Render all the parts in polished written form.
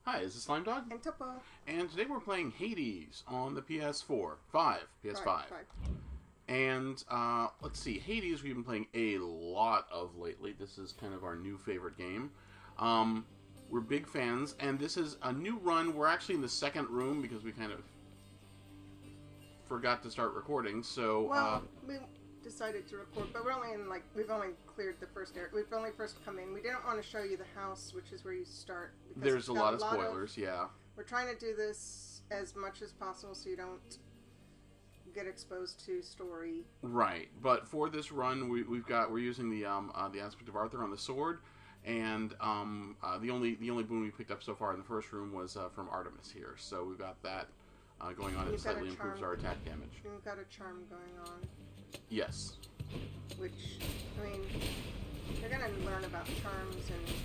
Hi, this is Slimedog. And Topo. And today we're playing Hades on the PS4. PS5. Right. And, let's see, Hades we've been playing a lot of lately. This is kind of our new favorite game. We're big fans, and this is a new run. We're actually in the second room because we kind of forgot to start recording, so... Well, we decided to record, but we're only in, we've only cleared the first area. We've only first come in. We didn't want to show you the house, which is where you start. There's a lot of spoilers, yeah. We're trying to do this as much as possible so you don't get exposed to story. Right, but for this run, we're using the aspect of Arthur on the sword, and the only boon we picked up so far in the first room was from Artemis here. So we've got that going on. It slightly improves our attack damage. And we've got a charm going on. Yes. Which, I mean, you're gonna learn about charms and...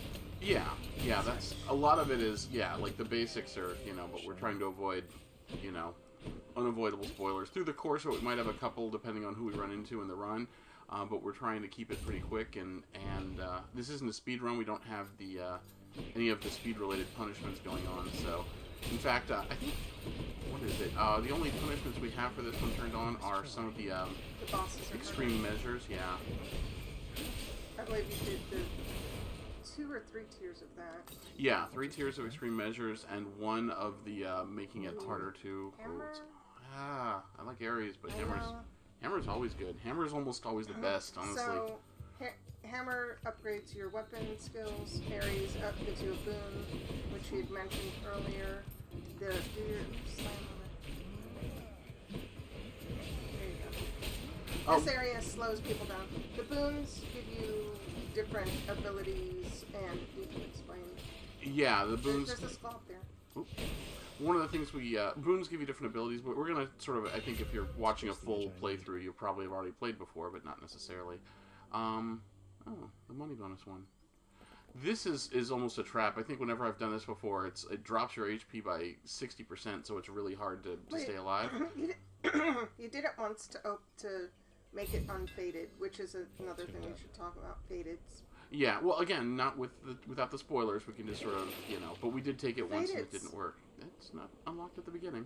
Yeah, that's... A lot of it is, like the basics are, but we're trying to avoid, unavoidable spoilers. Through the course, we might have a couple depending on who we run into in the run, but we're trying to keep it pretty quick, and this isn't a speed run. We don't have the any of the speed-related punishments going on, so... In fact, I think... What is it? The only punishments we have for this one turned on are some of the bosses extreme measures, yeah. I believe you did the 2 or 3 tiers of that. Yeah, 3 tiers of extreme measures, and 1 of the making it harder to... Hammer? I like Ares, but Hammer's always good. Hammer's almost always the best, honestly. So, Hammer upgrades your weapon skills. Ares gives you a boon, which you'd mentioned earlier. Do your slam on it. There you go. This area slows people down. The boons give you different abilities, and you can explain. Yeah, the boons... There's a skull up there. Oop. One of the things boons give you different abilities, but we're going to sort of, I think if you're watching a full playthrough, you probably have already played before, but not necessarily. Oh, the money bonus one. This is almost a trap. I think whenever I've done this before, it drops your HP by 60%, so it's really hard to stay alive. You did it once to make it unfaded, which is another thing we should talk about. Faded. Yeah, well, again, not without the spoilers. We can just sort of, but we did take it once and it didn't work. It's not unlocked at the beginning.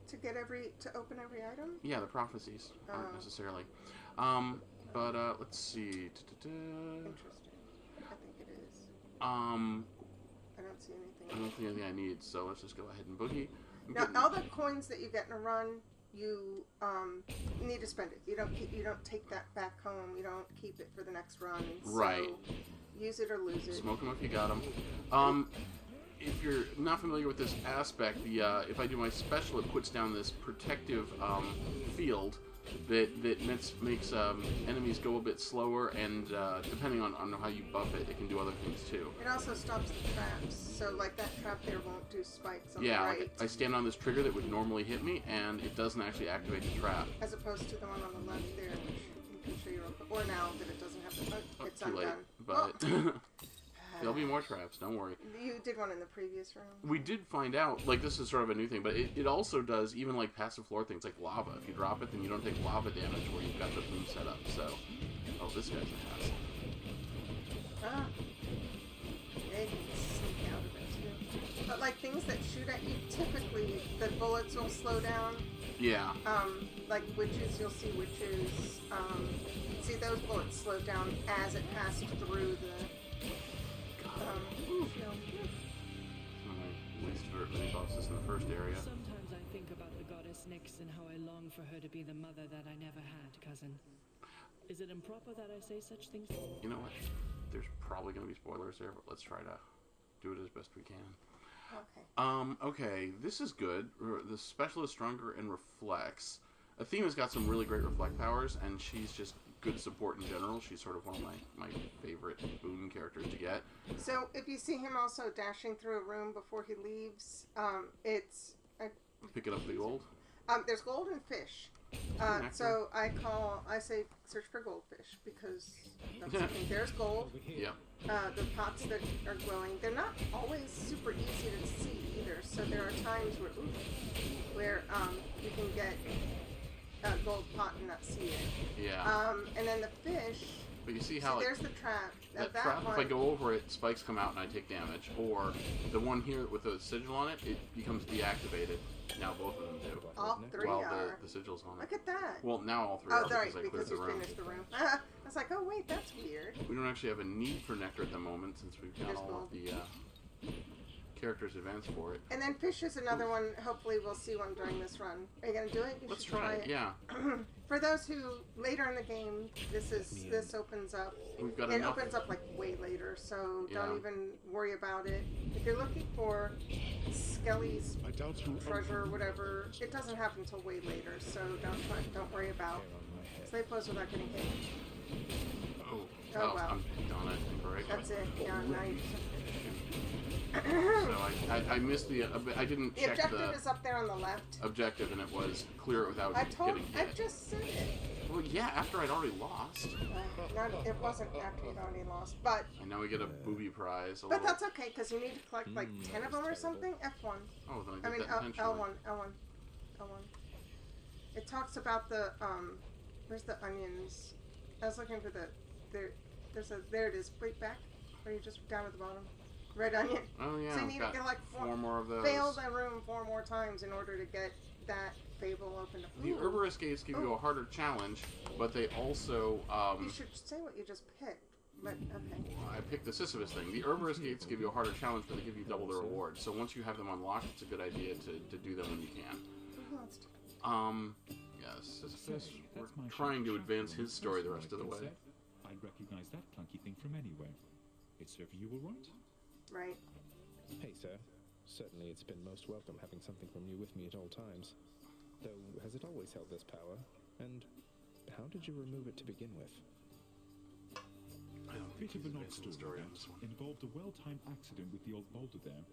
To open every item? Yeah, the prophecies aren't necessarily. But let's see. Interesting. I think it is. I don't see anything. I don't see anything I need, so let's just go ahead and boogie. Now, all the coins that you get in a run, you need to spend it. You don't take that back home. You don't keep it for the next run. So right. Use it or lose it. Smoke them if you got them. If you're not familiar with this aspect, if I do my special, it puts down this protective field that makes enemies go a bit slower, and depending on how you buff it, it can do other things too. It also stops the traps, so like that trap there won't do spikes on the right. Like I stand on this trigger that would normally hit me, and it doesn't actually activate the trap. As opposed to the one on the left there, which you can show you real quick. Or now that it doesn't have the... it's too undone. Late, but... There'll be more traps, don't worry. You did one in the previous room. We did find out, this is sort of a new thing, but it also does even passive floor things like lava. If you drop it, then you don't take lava damage where you've got the boom set up, so... Oh, this guy's a hassle. They can sneak out of it too. But things that shoot at you, typically the bullets will slow down. Yeah. Like witches, you'll see witches. See those bullets slow down as it passes through the... least for many bosses in the first area. Sometimes I think about the goddess Nyx and how I long for her to be the mother that I never had, cousin. Is it improper that I say such things? You know what? There's probably going to be spoilers there, but let's try to do it as best we can. Okay. Okay, this is good. The special is stronger and reflects. Athena's got some really great reflect powers, and she's just good support in general. She's sort of one of my favorite boon characters to get. So if you see him also dashing through a room before he leaves, it's... Picking up the gold? There's gold and fish. So I say search for goldfish, because that's the thing. There's gold. Yeah. The pots that are glowing, they're not always super easy to see either. So there are times where you can get a gold pot and not see it. Yeah. And then the fish, But you see how like, there's the trap. that That trap, one, if I go over it, spikes come out and I take damage. Or the one here with the sigil on it, it becomes deactivated. Now both of them do. all three While are. the sigil's on it. Look at that. Well, now all three Oh, are right, because I because cleared the you room. finished the room. I was like, oh wait, that's weird. We don't actually have a need for nectar at the moment since we've got There's all of the characters advanced for it. And then fish is another one. Hopefully, we'll see one during this run. Are you gonna do it? You Let's should try it. Yeah. For those who later in the game, this opens up. We've got It enough. opens up like way later, so Yeah. don't even worry about it. If you're looking for Skelly's I doubt you treasure or whatever, it doesn't happen until way later, so don't worry about. Stay close without getting hit. Oh, Oh, wow. I'm done, I think, right? That's it. Yeah, nice. So I missed the. I didn't The check objective the is up there on the left. objective, and it was clear it without I getting hit. just said it. Well, yeah, after I'd already lost. It wasn't after you'd already lost, but And now we get a booby prize. but that's okay because you need to collect like 10 of them or something. F1. Oh, then I I mean did that intentionally. L1. It talks about the where's the onions? I was looking for there it is. Wait, back. Or you just down at the bottom. Red onion. Oh yeah, So you we've need got to get like four more of those. fail the room 4 more times in order to get that fable open. The Herberist gates give you a harder challenge, but they also You should say what you just picked. But okay. I picked the Sisyphus thing. The Herberist gates give you a harder challenge, but they give you double the reward. So once you have them unlocked, it's a good idea to do them when you can. Who wants to- Yeah, Sisyphus. We're trying to advance his story the rest of the way. I'd recognize that clunky thing from anywhere. It's serving you all right? Right. Hey, sir. Certainly it's been most welcome having something from you with me at all times. Though, has it always held this power? And how did you remove it to begin with? I don't think Bit of he's an odd advancing the story story on this one. that involved a well-timed accident with the old boulder there.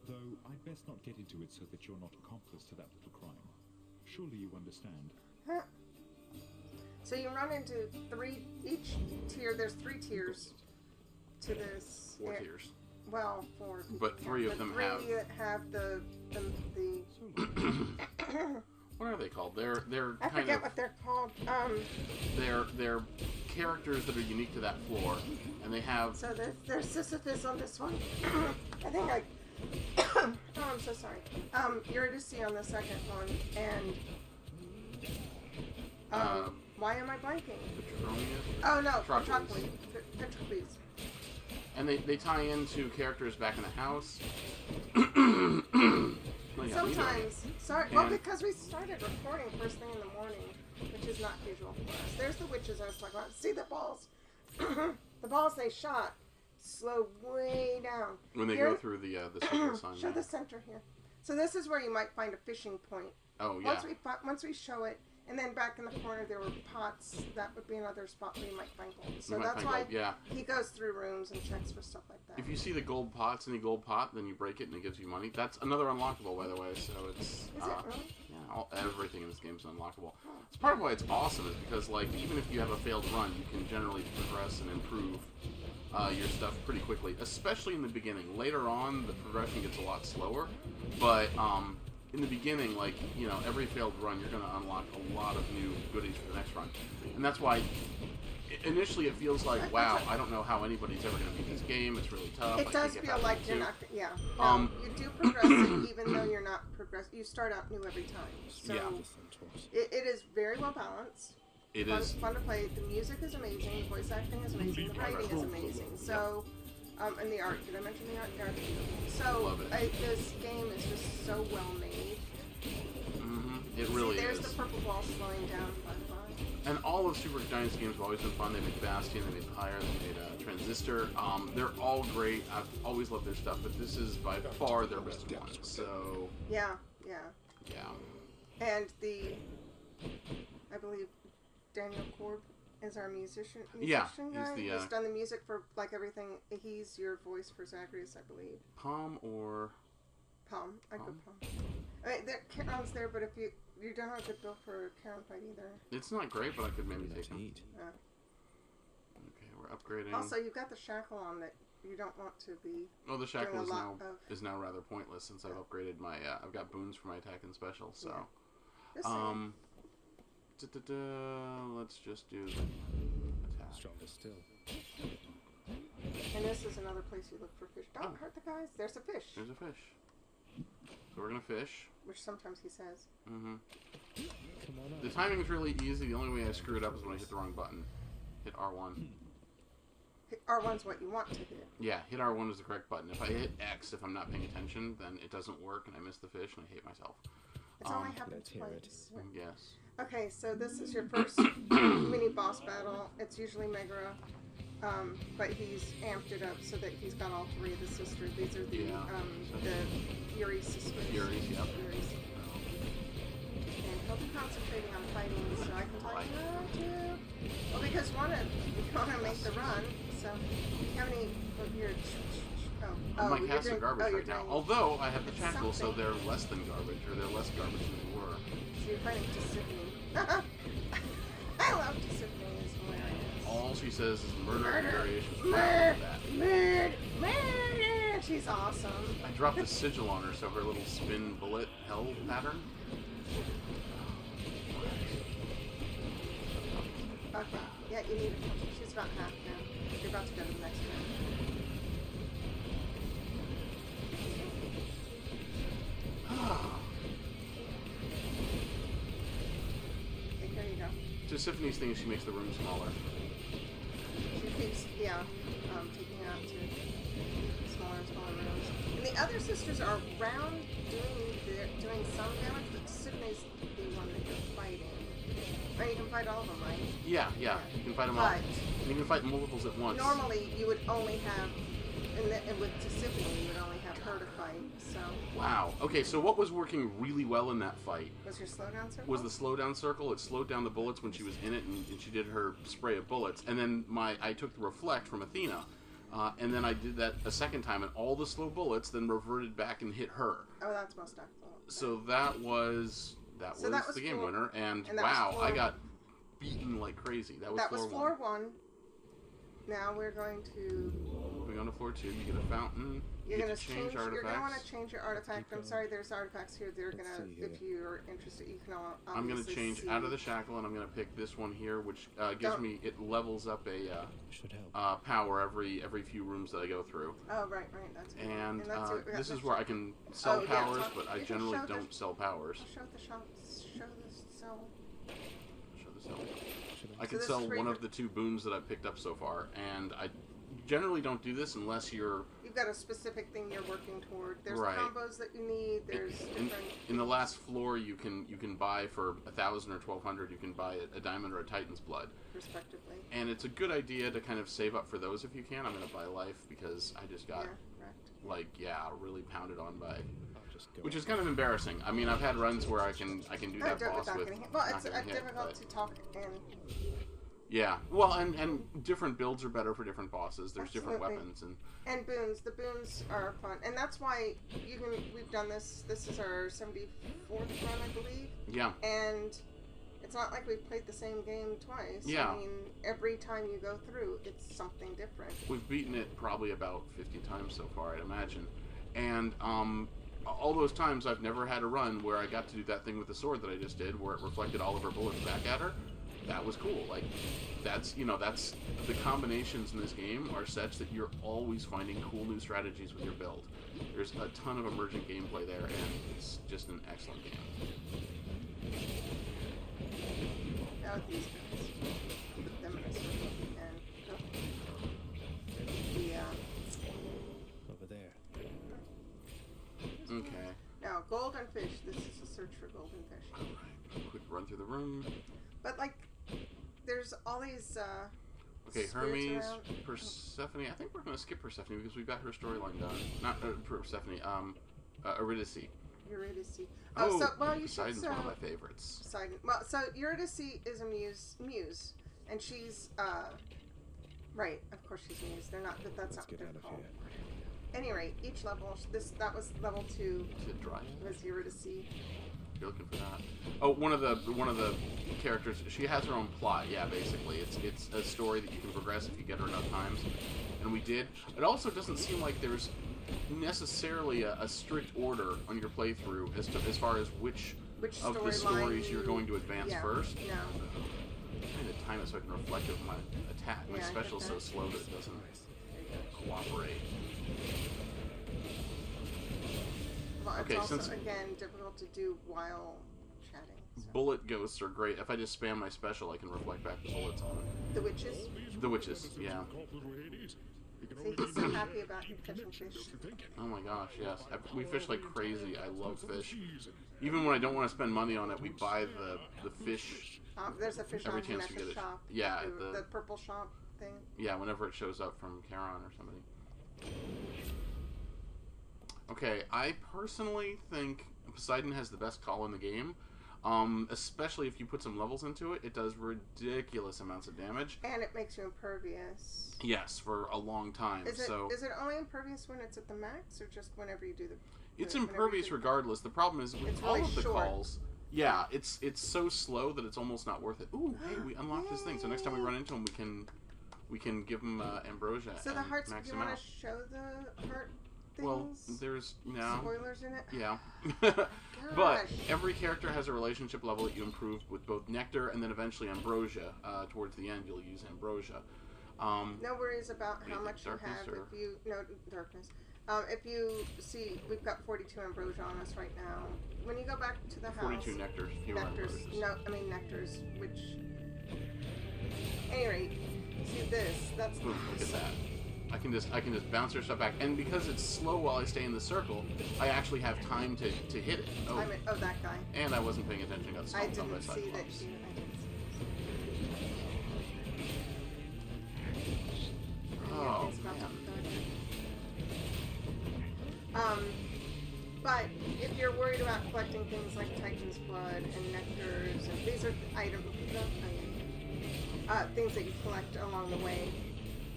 Though I'd best not get into it so that you're not accomplice to that little crime. Surely you understand. Huh. So you run into each tier. There's 3 tiers to this. 4 tiers. Well, 4. But 3 of them have. 3 have the What are they called? They're I kind forget of what they're called. they're characters that are unique to that floor, and they have. So there's Sisyphus on this one. I think I. Oh, I'm so sorry. Eurydice on the second one, and why am I blanking? Petronius? Oh no, Petrocles. Petrocles. And they tie into characters back in the house. Oh, yeah, Sometimes, sorry, And- well, because we started recording first thing in the morning, which is not usual for us. There's the witches I was talking about. See the balls? The balls they shot slow way down. when they Here- go through the central sign. Show the center here. So this is where you might find a fishing point. Oh yeah. Once we show it, and then back in the corner there were pots. That would be another spot where you might find gold. So You might that's find why gold, yeah. he goes through rooms and checks for stuff like that. If you see the gold pots in the gold pot, then you break it and it gives you money. That's another unlockable, by the way. So it's Is it really? yeah, everything in this game is unlockable. It's part of why it's awesome is because like even if you have a failed run, you can generally progress and improve your stuff pretty quickly, especially in the beginning. Later on, the progression gets a lot slower, but in the beginning, like, you know, every failed run, you're going to unlock a lot of new goodies for the next run. And that's why initially it feels like, wow, I don't know how anybody's ever going to beat this game. It's really tough. It I does can't get feel past like it you're too. not. Yeah. No, you do progress it even though you're not progressing. You start out new every time. So Yeah. it is very well balanced. It fun, is. fun to play. The music is amazing. The voice acting is amazing. The writing is amazing. So, and the art. Did I mention the art? The art is beautiful. So, Love it. this game is just so well made. It really See, there's is. the purple ball slowing down. Bye-bye. And all of Supergiant's games have always been fun. They made Bastion, they made Pyre, they made Transistor. They're all great. I've always loved their stuff, but this is by far their best one. So, Yeah. yeah. And I believe Daniel Korb is our musician Yeah, guy. he's He's done the music for like everything. He's your voice for Zagreus, I believe. Palm or... Palm. I go Palm. I mean, Karen's there, but if you don't have a good bill for Karen fight either. It's not great, but I could maybe take him. Yeah. Okay, we're upgrading. Also, you've got the shackle on that you don't want to be. Oh, the shackle doing a is lot now of- is now rather pointless since I've upgraded my. I've got boons for my attack and special. So, Just saying. let's just do the attack. Stronger still. And this is another place you look for fish. Don't hurt the guys. There's a fish. There's a fish. So we're gonna fish. Which sometimes he says. Mm-hmm. Come on up. The timing is really easy. The only way I screw it up is when I hit the wrong button. Hit R1. R1's what you want to hit. Yeah, hit R1 is the correct button. If I hit X, if I'm not paying attention, then it doesn't work, and I miss the fish, and I hate myself. It's only happened Let's hear it. twice. Yes. Okay, so this is your first mini boss battle. It's usually Megara, but he's amped it up so that he's got all three of the sisters. These are the Fury sisters. Furies, yep. Furies. And he'll be concentrating on fighting, so I can tell you how to. Well, because you want to make the run, so how many of your... My cats are garbage right now. doing- Although I have the it's shackles, so something. they're less than garbage, or they're less garbage than they were. So you're fighting Tiffany. I love Tiffany. It's hilarious. All she says is murder and Murder. variations of Murder. that. Murder. She's awesome. I dropped a sigil on her, so her little spin bullet hell pattern. Okay. Yeah, you need it. She's about half now. You're about to go to the next one. Okay, here you go. Tiffany's thing is she makes the room smaller. She keeps, taking out to smaller and smaller rooms. And the other sisters are around doing some damage, but Sydney's the one that you're fighting. Or you can fight all of them, right? Yeah. You can fight them all. But And you can fight multiples at once. normally you would only have, and with Tiffany, you would only have her to fight, so. Wow. Okay, so what was working really well in that fight Was your slowdown circle? was the slowdown circle. It slowed down the bullets when she was in it, and she did her spray of bullets. And then I took the reflect from Athena, and then I did that a second time, and all the slow bullets then reverted back and hit her. Oh, that's most excellent. So that was that was the game floor- winner, and and that wow, was floor- I got beaten like crazy. That was floor one. Now we're going to. Moving on to floor 2, you get a fountain. You're you gonna get to change change. You're gonna want artifacts. to change your artifact. I'm sorry, there's artifacts here. They're Let's gonna. see here. If you're interested, you can all. I'm going to obviously change see. out of the shackle, and I'm going to pick this one here, which gives Don't- me, it levels up a Should help. power every few rooms that I go through. Oh right, that's good. And that's what we got this in is the where I shop. can sell Oh, yeah, powers, talk- but I you can generally show the- don't sell powers. Show the shops. Show the sell. Show the sell. Should I I? can this sell is where one you- of the 2 boons that I've picked up so far, and I generally don't do this unless you're... You've got a specific thing you're working toward. There's Right. combos that you need. There's different. In the last floor, you can buy for 1,000 or 1,200. You can buy a diamond or a Titan's blood, Respectively. and it's a good idea to kind of save up for those if you can. I'm going to buy life because I just got really pounded on by, I'll just go. which is kind of embarrassing. I mean, I've had runs where I can do that boss Without with getting hit. Well, not it's getting hit, difficult but- to talk and. Yeah, well, and different builds are better for different bosses. There's different Absolutely. weapons and. And boons. The boons are fun, and that's why we've done this. This is our 74th run, I believe. Yeah. And it's not like we've played the same game twice. Yeah. I mean, every time you go through, it's something different. We've beaten it probably about 50 times so far, I'd imagine. And all those times I've never had a run where I got to do that thing with the sword that I just did, where it reflected all of her bullets back at her. That was cool. Like, that's the combinations in this game are such that you're always finding cool new strategies with your build. There's a ton of emergent gameplay there, and it's just an excellent game. Now with these guys, put them in a circle and go. Over there. Okay. Now, golden fish. This is a search for golden fish. Alright. Quick run through the room. But like, there's all these. Okay, spirits Hermes, around. Persephone. I think we're going to skip Persephone because we've got her storyline done. Not Persephone. Eurydice. Eurydice. Oh, so well, you should. Poseidon's one of my favorites. Poseidon. Well, so Eurydice is a muse, and she's right. Of course, she's a muse. They're not. That's Let's not what get they're out of called. here. Any rate, each level. That was level 2. Is it dry? Was Eurydice. You're looking for that. Oh, one of the characters. She has her own plot. Yeah, basically, it's a story that you can progress if you get her enough times, and we did. It also doesn't seem like there's necessarily a strict order on your playthrough as far as which of the storyline stories you're going to advance yeah, first. No. Kind of time it so I can reflect it with my attack. My Yeah, I get special's so that. slow that it doesn't cooperate. Well, it's Okay, also, since- again, difficult to do while chatting. So. Bullet ghosts are great. If I just spam my special, I can reflect back the bullets on it. The witches. The witches, yeah. See, he's so happy about catching fish. Oh my gosh, yes. We fish like crazy. I love fish. Even when I don't want to spend money on it, we buy the fish. There's a fish Every on chance at we the get it. shop. Yeah, The purple shop thing. Yeah, whenever it shows up from Charon or somebody. Okay, I personally think Poseidon has the best call in the game. Especially if you put some levels into it, it does ridiculous amounts of damage. And it makes you impervious. Yes, for a long time. Is so it only impervious when it's at the max, or just whenever you do the? it's whenever you impervious do- regardless. The problem is with It's all really of the short. calls. Yeah, it's so slow that it's almost not worth it. Ooh, hey, we unlocked this thing. So next time we run into him, we can give him ambrosia. So the and hearts. max Do you him want out. to show the heart things? Well, there's spoilers in it. Yeah. Gosh. But every character has a relationship level that you improve with both nectar and then eventually ambrosia. Towards the end, you'll use ambrosia. No worries about how Wait, much you darkness have or- if you darkness. If you see, we've got 42 ambrosia on us right now. When you go back to the house, 42 nectars. Fewer nectars. ambrosias. No, I mean nectars. Which, at any rate, see this? That's Boom, look at that. I can just bounce her stuff back, and because it's slow while I stay in the circle, I actually have time to hit it. Oh, that guy. and I wasn't paying attention. Got I stomped on by didn't see that. Cyclops. I didn't see Oh it's about man. But if you're worried about collecting things like Titan's blood and nectars, and these are items, things that you collect along the way.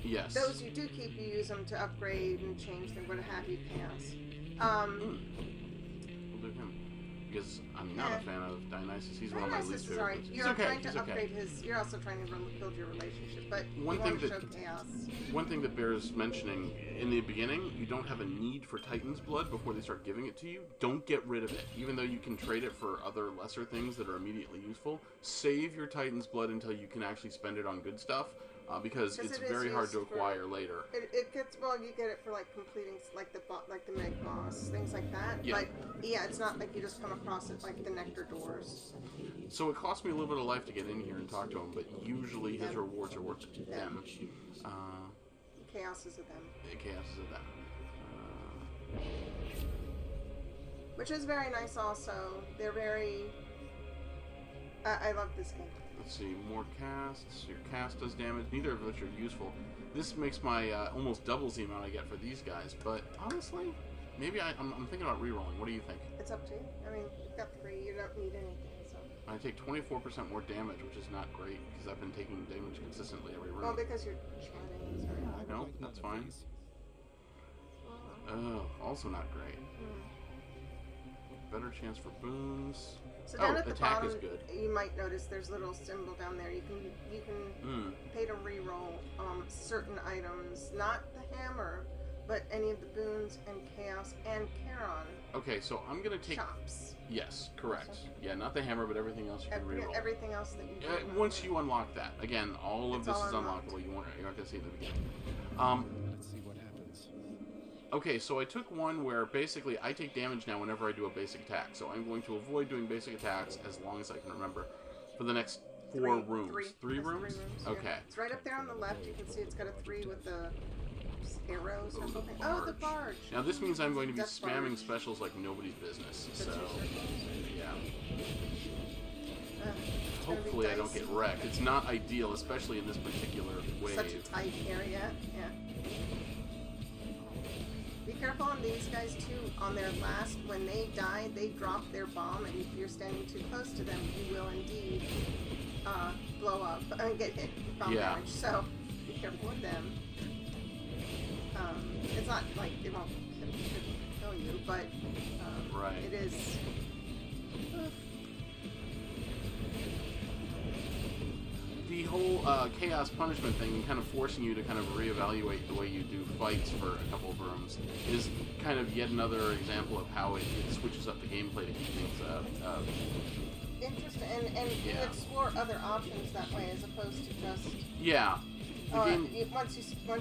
Yes. Those you do keep. You use them to upgrade and change them, what have you, chaos. We'll do him because I'm not a fan of Dionysus. He's one of my Dionysus least is favorite. alright. He's You're okay. trying to He's okay. upgrade his. You're also trying to build your relationship, but One you want thing to show that- chaos. One thing that bears mentioning, in the beginning, you don't have a need for Titan's blood before they start giving it to you. Don't get rid of it. Even though you can trade it for other lesser things that are immediately useful, save your Titan's blood until you can actually spend it on good stuff, because it's it is very hard to used for- acquire later. It gets, well, you get it for like completing like the meg boss, things like that. Yeah. But yeah, it's not like you just come across it like the nectar doors. So it cost me a little bit of life to get in here and talk to him, but usually his Them. rewards are worth it to them. Chaos is of them, Chaos is of them. which is very nice. Also, they're very. I love this game. Let's see, more casts. Your cast does damage, neither of which are useful. This makes my almost doubles the amount I get for these guys, but honestly, maybe I'm thinking about rerolling. What do you think? It's up to you. I mean, you've got 3. You don't need anything. So. I take 24% more damage, which is not great, because I've been taking damage consistently every Well, round. because you're chatting. Sorry. I know, that's fine. Also not great. Better chance for boons. So down at the attack bottom, is good. you might notice there's a little symbol down there. You can pay to reroll certain items, not the hammer, but any of the boons and chaos and Charon Okay, so I'm gonna take. shops. Yes, correct. Yeah, not the hammer, but everything else you can reroll. Everything else that you do. Once you unlock that, again, all of It's this all is unlocked. unlockable. You're not gonna see it in the beginning. Let's see what happens. Okay, so I took one where basically I take damage now whenever I do a basic attack. So I'm going to avoid doing basic attacks as long as I can remember for the next 4 rooms. Three That's rooms? yeah. Okay. It's right up there on the left. You can see it's got a 3 with the arrows or Oh, the something. Oh, the barge. Now this means I'm going to be That's spamming barge. specials like nobody's business. The So, 2 circles. yeah. It's gonna be Hopefully I don't dicey. get wrecked. It's not ideal, especially in this particular wave. Such a tight area. Yeah. Be careful on these guys too. On their last, when they die, they drop their bomb, and if you're standing too close to them, you will indeed blow up and get hit with bomb Yeah. damage. So be careful with them. It's not like it won't kill you, but Right. it is. The whole chaos punishment thing, kind of forcing you to kind of reevaluate the way you do fights for a couple of rooms, is kind of yet another example of how it switches up the gameplay to keep things interesting, and you Yeah. explore other options that way as opposed to just. Yeah. The game, Once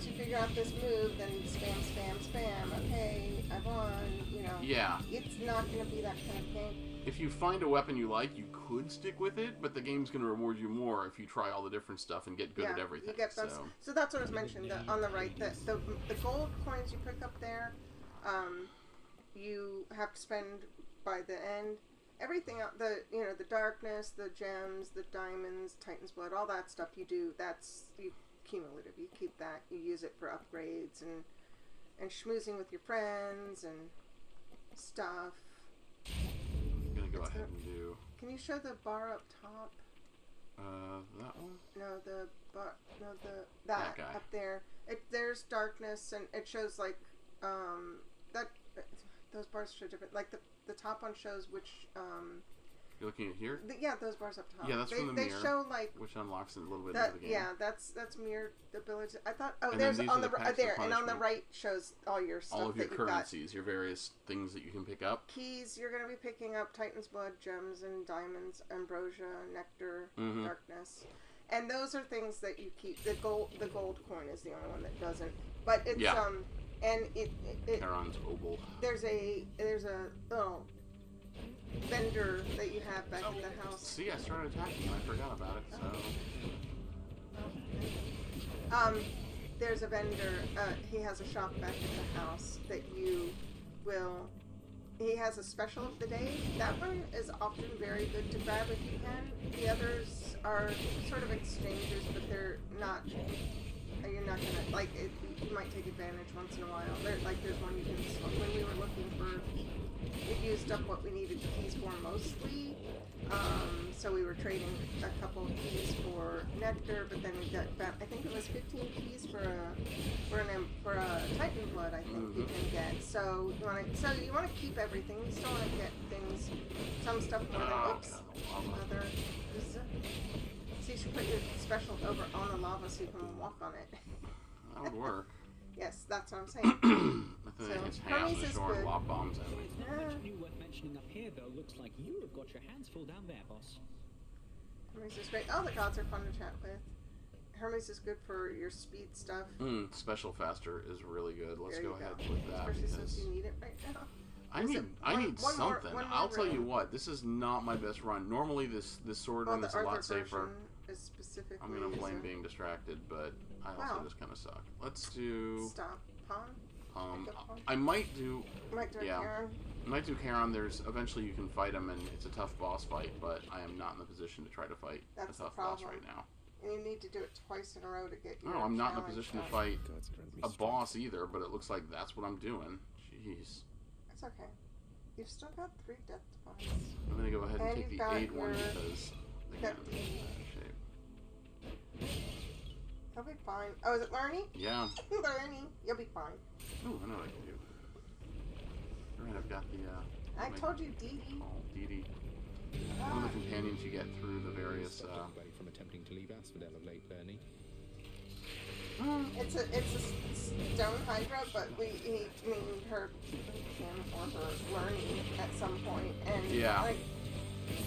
you figure out this move, then spam, spam, spam. Okay, I won. You know. yeah. It's not going to be that kind of game. If you find a weapon you like, you could stick with it, but the game's going to reward you more if you try all the different stuff and get good at everything. You get those. So that's what I was mentioning on the right. The gold coins you pick up there, you have to spend by the end. Everything else, the darkness, the gems, the diamonds, Titan's blood, all that stuff you do. That's cumulative. You keep that. You use it for upgrades and schmoozing with your friends and stuff. I'm going to go ahead and do... Can you show the bar up top? That one? No, the bar. No, That guy. up there. There's darkness, and it shows like that. Those bars show different. Like the top one shows which. You're looking at here? Those bars up top. Yeah, that's from the mirror. They show like which unlocks a little bit that. of the game. Yeah, that's mirrored ability. I thought. Oh, And there's then these on are the the packs of there, and on the punishment. right shows all your stuff All of your that you've got. currencies, your various things that you can pick up. Keys, you're going to be picking up Titan's blood, gems and diamonds, ambrosia, nectar, Mhm. darkness. And those are things that you keep. The gold coin is the only one that doesn't. But it's Yeah. and it Charon's Obel. there's a little vendor that you have back in the house. See, I started attacking and I forgot about it, so... There's a vendor, he has a shop back at the house that you will, he has a special of the day. That one is often very good to grab if you can. The others are sort of exchanges, but they're not, you're not gonna, like, you might take advantage once in a while. There's one you can, when we were looking for, it used up what we needed keys for mostly. So we were trading a couple of keys for nectar, but then we got about, I think it was 15 keys for a Titan blood. I think you can get. So you want to keep everything. You still want to get things, some stuff more than other. So you should put your special over on the lava so you can walk on it. That would work. Yes, that's what I'm saying. I think it's half Hermes the is shore and good. lob bombs at me. Not much new worth mentioning up here, though. Looks like you have got your hands full down there, boss. Hermes is great. All the gods are fun to chat with. Hermes is good for your speed stuff. Special faster is really good. Let's There go you ahead go. with that. Especially since Because you need it right now. I need one more something. I'll tell you room. what, this is not my best run. Normally this sword run the is a lot Arthur safer. version is specifically. I'm gonna blame so- being distracted, but I also Wow. just kind of suck. Let's do. Stop. Pawn? I might do. Might do a Yeah. Karen. I might do Charon. There's eventually you can fight him, and it's a tough boss fight. But I am not in the position to try to fight That's a the tough boss problem. right now. And you need to do it twice in a row to get your No, I'm not in a challenge position to done. fight God's grant me a strength. boss either. But it looks like that's what I'm doing. Jeez. It's okay. You've still got 3 death points. I'm gonna go ahead and And take you've the got aid one your- because the got game is the- in bad shape. You'll be fine. Oh, is it Lerny? Yeah. Lerny. You'll be fine. Ooh, I know what I can do. Alright, I've got the, I my- told you, Dee Dee. Oh, Dee Dee. One of the companions you get through the various, Stopped anybody from attempting to leave Asphodel of late, Bernie. It's a stone hydra, but he named her him or her Lerny at some point, and Yeah. like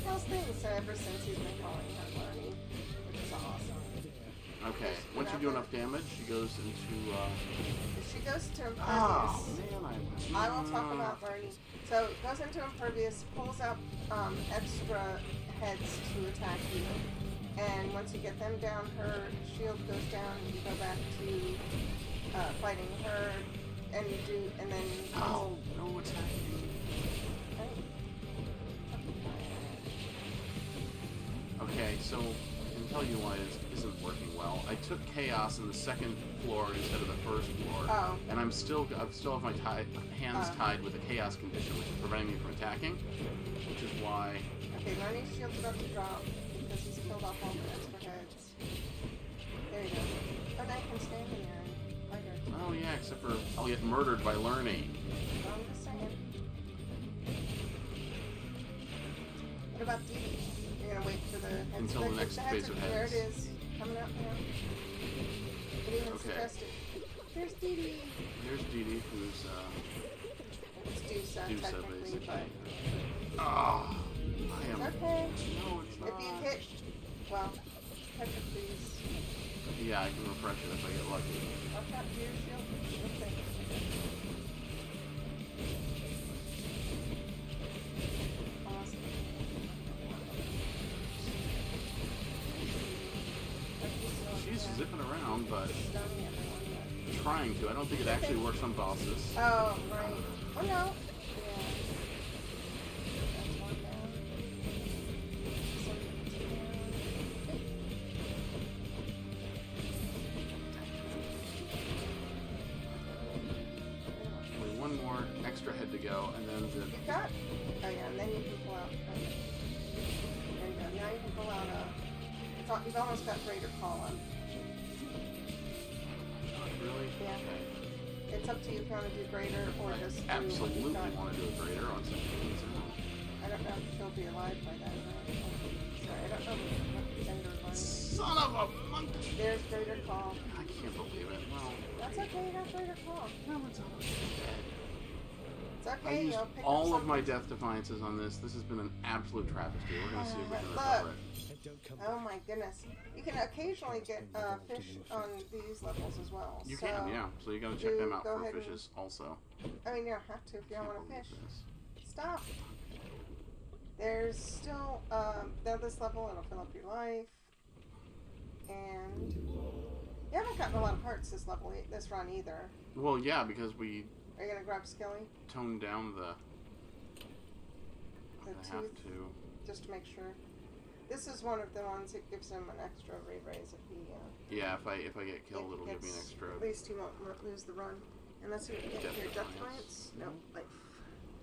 those things. So ever since he's been calling her Lerny, which is awesome. okay, once you do enough damage, she goes into, If she goes to impervious, oh, man, I will talk about Lerny. So it goes into impervious, pulls out extra heads to attack you. And once you get them down, her shield goes down, and you go back to fighting her, and you do, and then Oh, no attacking. Okay, so I can tell you why this isn't working well. I took chaos in the second floor instead of the first floor, Oh. and I still have my hands tied with a chaos condition, which is preventing me from attacking, which is why. Okay, Lerny's shield's about to drop because he's killed off all the extra heads. There you go. Oh, now you can stand in there and fight her. Oh yeah, except for I'll get murdered by learning. So I'm just saying. What about Dee Dee? You're gonna wait for the heads Until the next phase of There it heads. is. Coming up now. It even Okay. suggested. There's Dee Dee. There's Dee Dee, who's It's Dusa, Dusa, technically, basically. but I am it's okay. no well, Petra, please. Yeah, I can refresh it if I get lucky. Watch out, dear shield. Okay. Awesome. She's zipping around, but Stunning everyone. trying to. I don't think it actually works on bosses. Oh, right. Oh, no. Yeah. That's one down. Something's down. Only one more extra head to go, and then the... You've got? Oh, yeah, and then you can pull out. Okay. There you go. Now you can pull out a... You've almost got Greater Call on. Really? Yeah. It's up to you if you want to do Greater or just do Absolutely what you've got. want to do a greater on some things. I don't know if she'll be alive by then. Right? Sorry, I don't know what gender of mine. Son of a monkey! There's Greater Call. I can't believe it. Well, That's okay, you got Greater Call. no, it's almost dead. It's I okay, used you'll pick all up of my something. death defiances on this. This has been an absolute travesty. We're going to see if we can Look. recover it. And don't come Oh back. my goodness. You can occasionally get fish on these levels as well. You so, can, yeah. So you got to check them out go for ahead and- fishes also. I mean, you don't have to if you don't Can't want to believe fish. this. Stop. There's still, now this level, it'll fill up your life. And you haven't gotten a lot of hearts this level, this run either. Well, yeah, because we Are you going to grab Skilly? toned down the... The I have tooth? to... Just to make sure. This is one of the ones that gives him an extra re-raise if he, Yeah, if I get killed, it'll give me an gets- extra... At least he won't lose the run. Unless you get Death your Death Defiance. Defiance. No, life.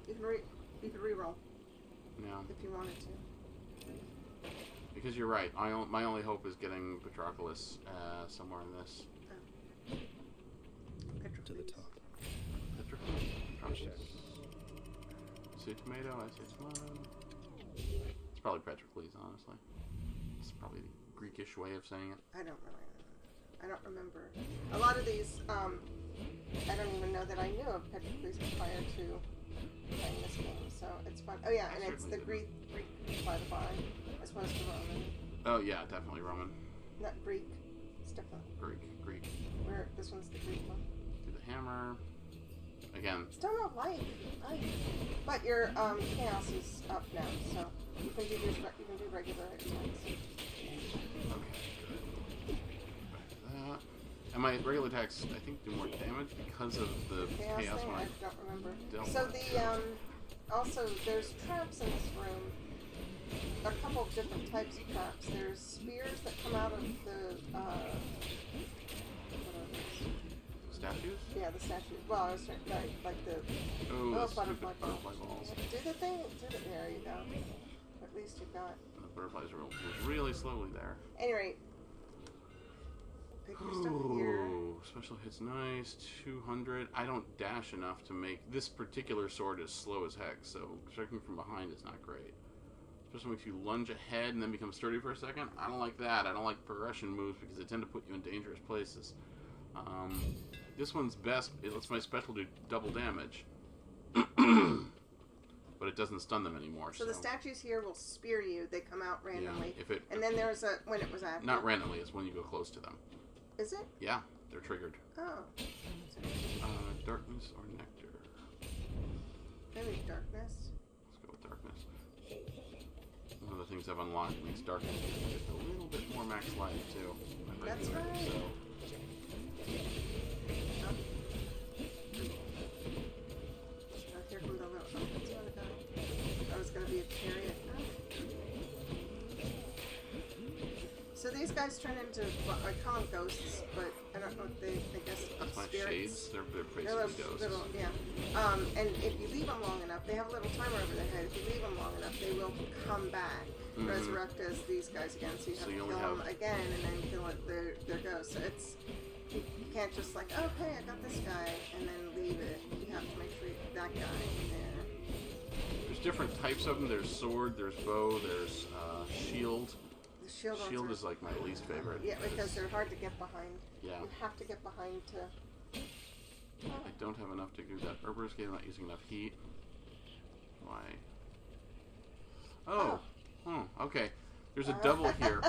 You can re-roll No, if you wanted to. because you're right. My only hope is getting Patroclus somewhere in this. Petra, To the please. top. Patroclus. Say tomato, I say tomato. It's probably Patroclus, honestly. It's probably the Greekish way of saying it. I don't remember. A lot of these, I don't even know that I knew of Petrocles prior to playing this game, so it's fun. Oh yeah, and it's the Greek by the by, as opposed to Roman. Oh yeah, definitely Roman. Not Greek. It's different. Greek. Where this one's the Greek one. Do the hammer. Again, Still no life. But your chaos is up now, so you can do regular attacks. okay, good. Back to that. And my regular attacks, I think, do more damage because of the chaos Thing, when I I don't remember. dealt So with the also there's traps in this room. A couple of different types of traps. There's spears that come out of the what are those? statues. Yeah, the statues. Well, I was trying, like the Oh, the butterfly stupid butterfly balls. Do the thing. There you go. At least you got. And the butterflies were really slowly there. Anyway, pick your stuff here. Ooh, special hits nice. 200. I don't dash enough to make this particular sword as slow as heck, so striking from behind is not great. Especially makes you lunge ahead and then become sturdy for a second. I don't like that. I don't like progression moves because they tend to put you in dangerous places. This one's best. It lets my special do double damage. But it doesn't stun them anymore. So the statues here will spear you. They come out randomly. Yeah, if it, And then there's a when it was active. not randomly, it's when you go close to them. Is it? Yeah, they're triggered. Oh. Darkness or nectar? Maybe darkness. Let's go with darkness. One of the things I've unlocked makes darkness just a little bit more max life too. My That's regular, right. So Oh. Here comes a little. Oh, that's another guy. That was going to be a chariot. Oh. So these guys turn into, I call them ghosts, but I don't know if I guess that's my spirits. shades. They're They're basically ghosts. little, yeah. And if you leave them long enough, they have a little timer over their head. If you leave them long enough, they will come back, resurrect as these guys again. So you have So you to only kill them have- again and then kill it, their ghosts. So it's, you can't just like, oh, hey, I got this guy, and then leave it. You have to make sure you get that guy in there. There's different types of them. There's sword, there's bow, there's shield. The shield ones Shield are, is like my least favorite. yeah, because they're hard to get behind. Yeah. You have to get behind to. I don't have enough to do that. Herber's game, not using enough heat. Why? Oh. Okay. There's a double here.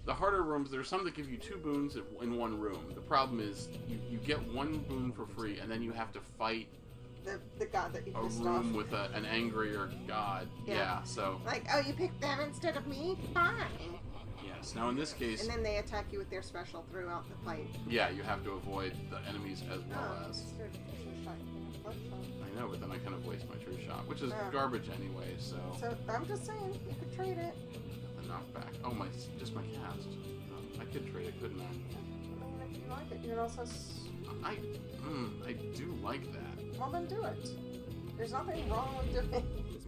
The harder rooms, there's some that give you 2 boons in one room. The problem is you get 1 boon for free, and then you have to fight the god that you a pissed room off. with an angrier god. Yeah. So... Like, oh, you picked them instead of me? Fine. Yes. Now, in this case... And then they attack you with their special throughout the fight. Yeah, you have to avoid the enemies as well as... I know, but then I kind of waste my true shot, which is garbage anyway, so... So, I'm just saying, you could trade it. The knockback. Oh, just my cast. I could trade it, couldn't I? I mean, if you like it, you can also... I do like that. Well, then do it. There's nothing wrong with doing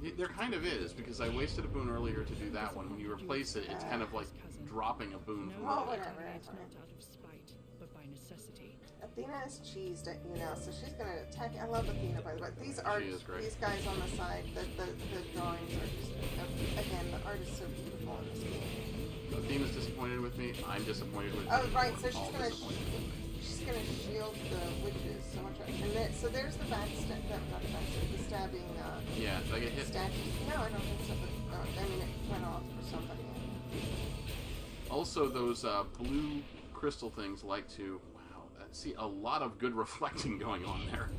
it. There kind of is, because I wasted a boon earlier to do that one. When you replace it, it's kind of like dropping a boon from Oh, earlier. whatever. It's not out of spite, but by necessity. Athena is cheesed at you now, so she's gonna attack. I love Athena, by the way. These She is great. these guys on the side, the drawings are just, again, the art is so beautiful in this game. Athena's disappointed with me. I'm disappointed with Oh, me. right, so We're she's all gonna disappointed with me. shield the witches so much. And then, so there's the backstab, not the backstab, the stabbing, Yeah, did I get hit? statue. No, I don't think so, but, I mean, it went off for somebody. Also, those blue crystal things like to... Wow, see, a lot of good reflecting going on there.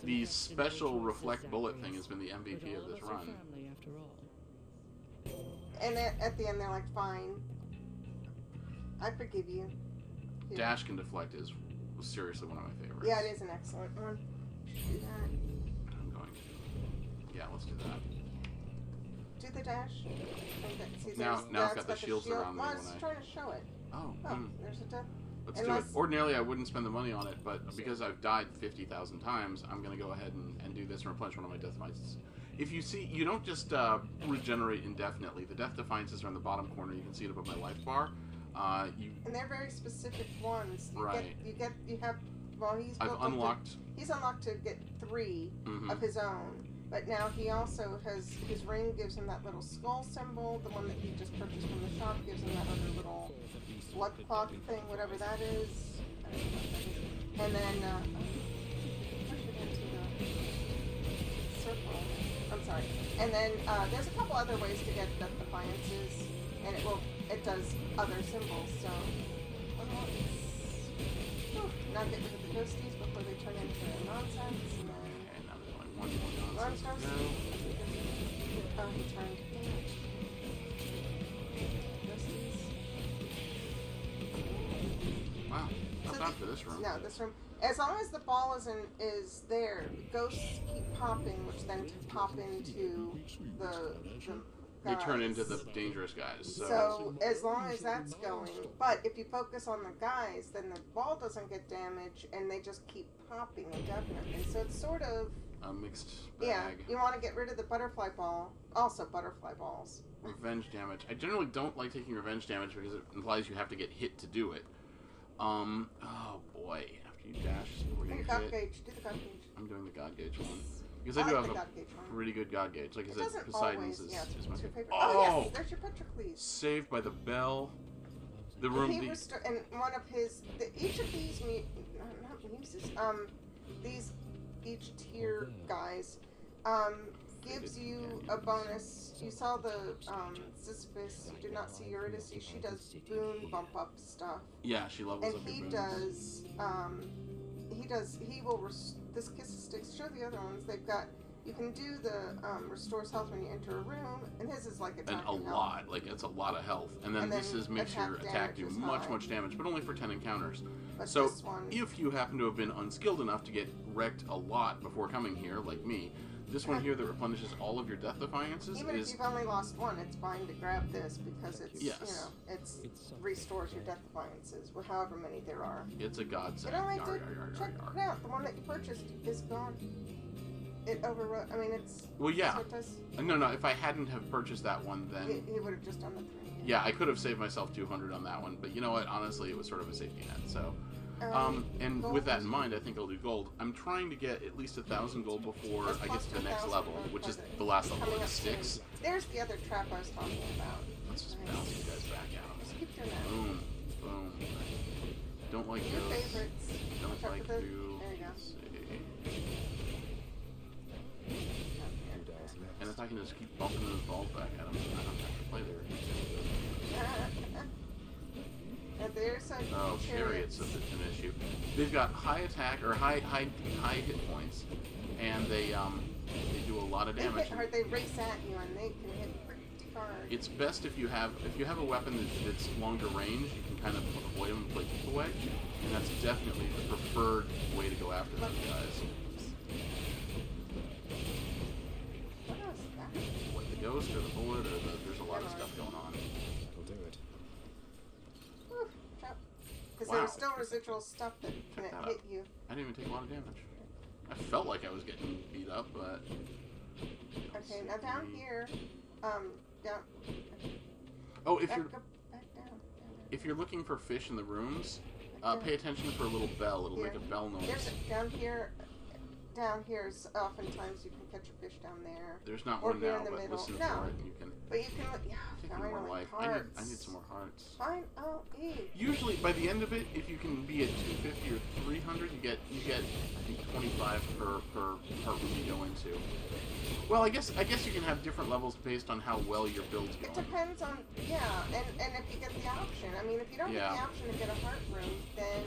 The special reflect bullet thing has been the MVP of this run. And at the end, they're like, fine. I forgive you. Here. Dash can deflect is seriously one of my favorites. Yeah, it is an excellent one. Should do that. I'm going to. Yeah, let's do that. Do the dash. See, Now it's got the shields shield. around me Well, I when was I... trying to show it. Oh, Oh, there's a death. let's do it. Ordinarily, I wouldn't spend the money on it, but because I've died 50,000 times, I'm going to go ahead and do this and replenish one of my death defiances. If you see, you don't just regenerate indefinitely. The death defiances are in the bottom corner. You can see it above my life bar. And they're very specific ones. Right. You have. Well, I've unlocked. He's unlocked to get 3 of his own, but now he also has his ring gives him that little skull symbol. The one that he just purchased from the shop gives him that other little blood clock thing, whatever that is. I don't know what that is. And then push it into the circle. I'm sorry. And then there's a couple other ways to get death defiances, and it does other symbols. So now get rid of the ghosties before they turn into nonsense. And then Okay, now there's only one more nonsense to go. Oh, he turned. Ghosties. Wow, not So bad for this room. No, this room. As long as the ball is there, ghosts keep popping, which then pop into the They turn guys. into the dangerous guys. So as long as that's going, but if you focus on the guys, then the ball doesn't get damaged, and they just keep popping indefinitely. So it's sort of a mixed yeah. bag. You want to get rid of the butterfly ball. Also, butterfly balls. Revenge damage. I generally don't like taking revenge damage because it implies you have to get hit to do it. Oh boy. After you dash before you God hit. gauge. Do the God gauge. I'm doing the God gauge one. Because I I do like have the a God gauge one. pretty good God gauge. Like I It said, doesn't Poseidon's always. Yeah, is my it's your favorite. favorite. Oh, Oh! yes, there's your Petrocles. Saved by the bell. The room. He and one of his, each of these, not muses, these, each tier guys, gives you a bonus. You saw the, Sisyphus, you did not see Eurydice, she does boon bump up stuff. Yeah, she levels And up your he boons. does, he will, this Kiss of Sticks, show the other ones, they've got, you can do the, restores health when you enter a room, and his is like attack And a lot, like it's a lot of health. And then this is makes your attack do much damage, but only for 10 encounters. But So this one, if you happen to have been unskilled enough to get wrecked a lot before coming here, like me, this one here that replenishes all of your death defiances even if is you've only lost one, it's fine to grab this because it's, Yes. you know, it's restores your death defiances, however many there are. it's a godsend. It only Yar, did, yar, yar, check yar, it yar. out, the one that you purchased is gone. It overrode, I mean, it's... Well, yeah. So it does, No, if I hadn't have purchased that one, then he would have just done the 3. yeah, I could have saved myself 200 on that one. But you know what? Honestly, it was sort of a safety net. So, and gold. with that in mind, I think I'll do gold. I'm trying to get at least 1,000 gold before That's I get to the next 2,000 level, gold which is for the last level coming of up STYX. soon. There's the other trap I was talking about. Let's just Nice. bounce you guys back out. Just keep doing that. Boom, boom. Don't like Your those. favorites. Don't Watch out like for the- you. There you go. Let's see. And if I can just keep bumping those balls back at him, I don't have to play there. there's a Oh, chariots is an issue. They've got high attack or high hit points, and they do a lot of They damage. hit hard, they race at you, and they can hit pretty hard. It's best if you have a weapon that's longer range. You can kind of avoid them and play people away, and that's definitely the preferred way to go after those guys. What else is that? What, the ghost or the bullet or there's a lot of stuff going on. That'll do it. Because Wow. there's still residual stuff that can Check that hit out. you. I didn't even take a lot of damage. I felt like I was getting beat up, but. Okay, now down here, down. Oh, if Back you're up, back down. if you're looking for fish in the rooms, down. pay attention for a little bell. It'll Here. make a bell noise. There's down here. Down here is oftentimes you can catch a fish down there. There's not or one here now, in the but middle. listen No. for it and you can But you can. Yeah, take finally, more life. hearts. I need some more hearts. Fine. Oh, eat. Usually, by the end of it, if you can be at 250 or 300, you get I think 25 per heart room you go into. Well, I guess you can have different levels based on how well your build's It going. depends on and if you get the option. I mean, if you don't get Yeah. the option to get a heart room, then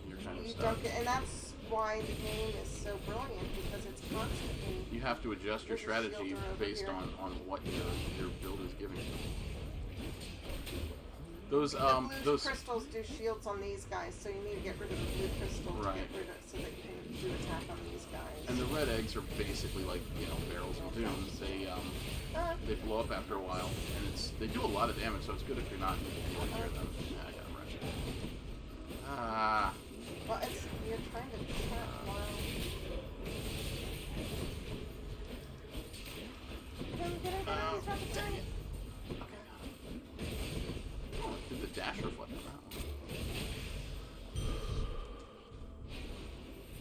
You're kind of you stuck. don't get. And that's why the game is so brilliant, because it's constantly. You have to adjust your There's a strategy shielder over based here. on what your build is giving you. Those The blue those crystals do shields on these guys, so you need to get rid of the blue crystal to Right. get rid of, so that you can do attack on these guys. and the red eggs are basically like barrels of doom. They blow up after a while, and they do a lot of damage. So it's good if you're not anywhere near them. Yeah, I got them right. Ah. Well, you're trying to attack while. Get him, Oh, he's not dang dying. it. Okay. Oh, it did the dash reflect on that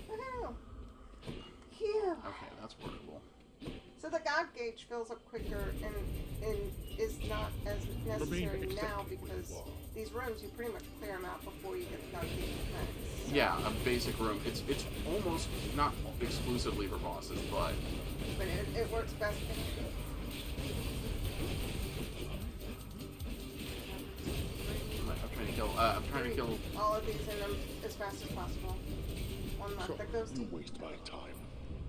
one. Woohoo! Phew. Okay, that's workable. So the God gauge fills up quicker and is not as necessary now because these rooms, you pretty much clear them out before you get the God gauge effects. Yeah, a basic room. It's almost not exclusively for bosses, but it works best. I'm trying to kill. All of these in them as fast as possible. One left. That goes to. waste my time.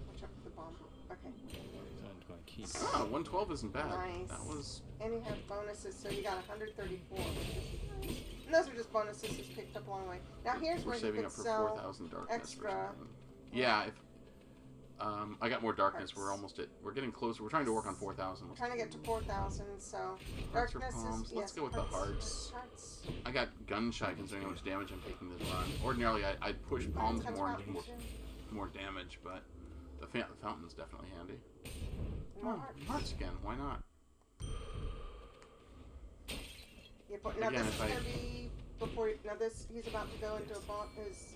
Watch out for the bomb. Okay. And my key. Ah, 112 isn't bad. Nice. That was. And you have bonuses, so you got 134, which is nice. And those are just bonuses just picked up along the way. Now here's We're where you saving can up for sell 4,000 darkness. extra. For something. Yeah, if I got more darkness. Hearts. We're getting closer. We're trying to work on 4,000. Trying to get to 4,000, so Hearts or darkness palms? is Let's yes, go with the hearts. Hearts. I got gun shy considering how much damage I'm taking this run. Ordinarily, I'd push palms That's more about into easier. more damage, but the fountain's definitely handy. More Oh, hearts. hearts again. Why not? Yeah, but now Again, this is if I- gonna be before. Now this, he's about to go into his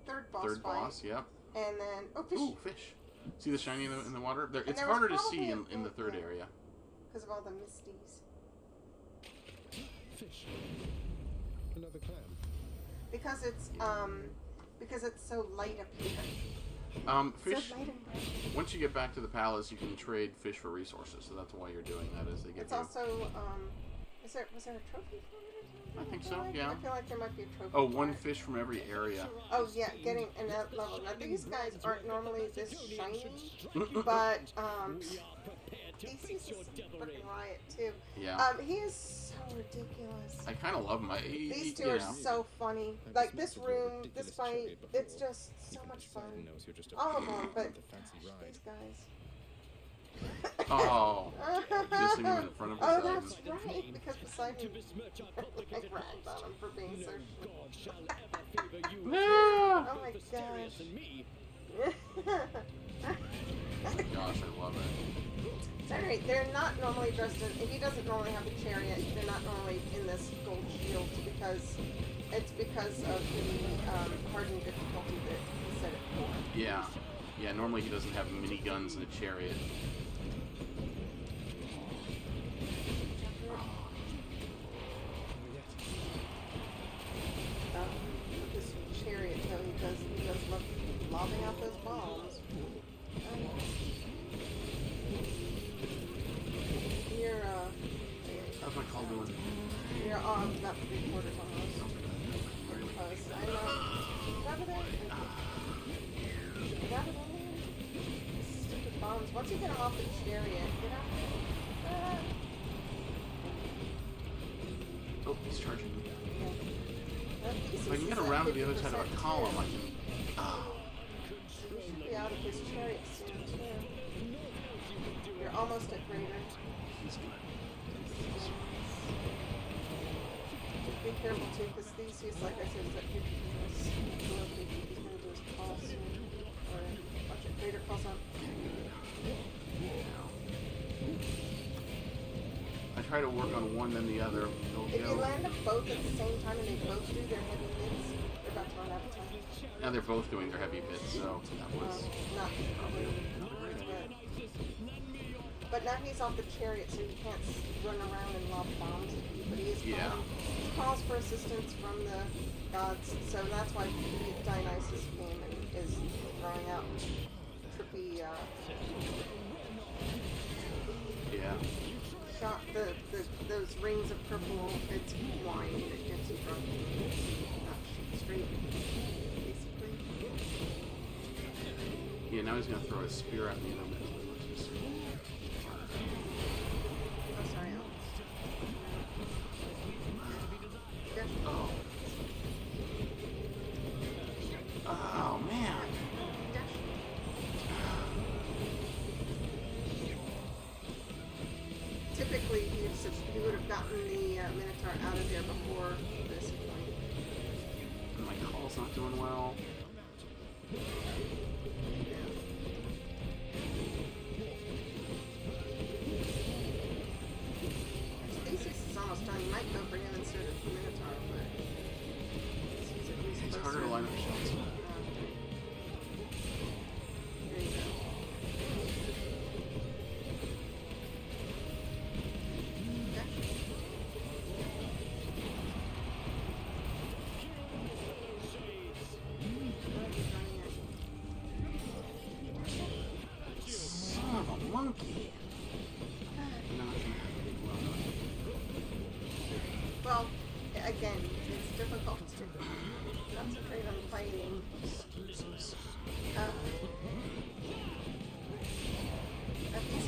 third boss Third fight, boss. Yep. and then fish. Ooh, fish. See the shiny in the water? It's there was harder to see probably in the third area. because of all the misties. Fish. Another clam. Because it's so light up here. Fish. So light and bright. Once you get back to the palace, you can trade fish for resources. So that's why you're doing that. Is they give It's you. also was there a trophy for it? I think so, feel like? yeah. I feel like there might be a trophy. Oh, for one it. fish from every area. Oh yeah, getting another level. Now these guys aren't normally this shiny, but DC's a fucking riot too. Yeah. He is so ridiculous. I kind of love him. These two you are know. so funny. Like this room, this fight, it's just so much fun. All of them, but these guys. Oh, dissing him in front of Oh, Poseidon. that's right, because Poseidon like ragged on him for being so. No! Oh my gosh. Gosh, I love it. It's alright, they're not normally dressed in. He doesn't normally have a chariot. They're not normally in this gold shield because it's because of the hardened difficulty that he set it for. Yeah. Yeah, normally he doesn't have miniguns and a chariot. This chariot, though, he does love lobbing out those bombs. You're, How's my call doing? you're on about 3/4 almost. Once you get him off the chariot, get out there. Oh, he's charging me. If If I can get around to the other side of a column, I can... Oh. You should be out of his chariot soon, too. You're almost at greater. He's good. Be careful too, because Theseus, like I said, is at 50 minutes. He's going to do his call soon. Or watch it. Greater calls up. I try to work on one then the other. If you land them both at the same time and they both do their heavy hits, they're about to run out of time. Now they're both doing their heavy bits, so that was Not probably good. But now he's off the chariot, so he can't run around and lob bombs at you. But he is calling. He calls for assistance from the gods, so that's why Dionysus came and is throwing out trippy shot those rings of purple. It's wine that gets you drunk. Not straight, basically. Yeah, now he's gonna throw a spear at me in a minute, which is Oh, sorry, Alex. oh. Oh man. Typically, he would have gotten the Minotaur out of there before this point. My call's not doing well. Theseus is almost done. You might go for him instead of the Minotaur, but he's at least It's close harder to line up shots. There you go. Son of a monkey. Well, again, it's difficult to concentrate on fighting. Theseus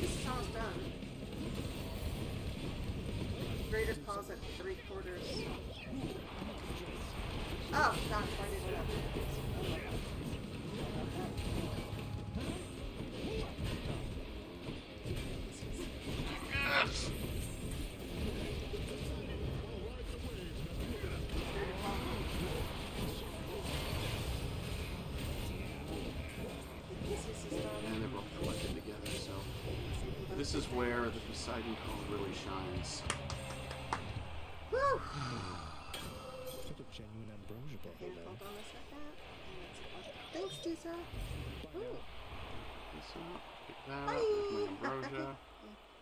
is almost done. Greater pause at 3/4. Oh, gosh, why did it happen? And they're both collected together, so this is where the Poseidon call really shines. Whew! Bit of genuine ambrosia bottle Okay, there. hold on a second. Thanks, Tisa. Ooh. This up, pick that up, Bye. there's my ambrosia.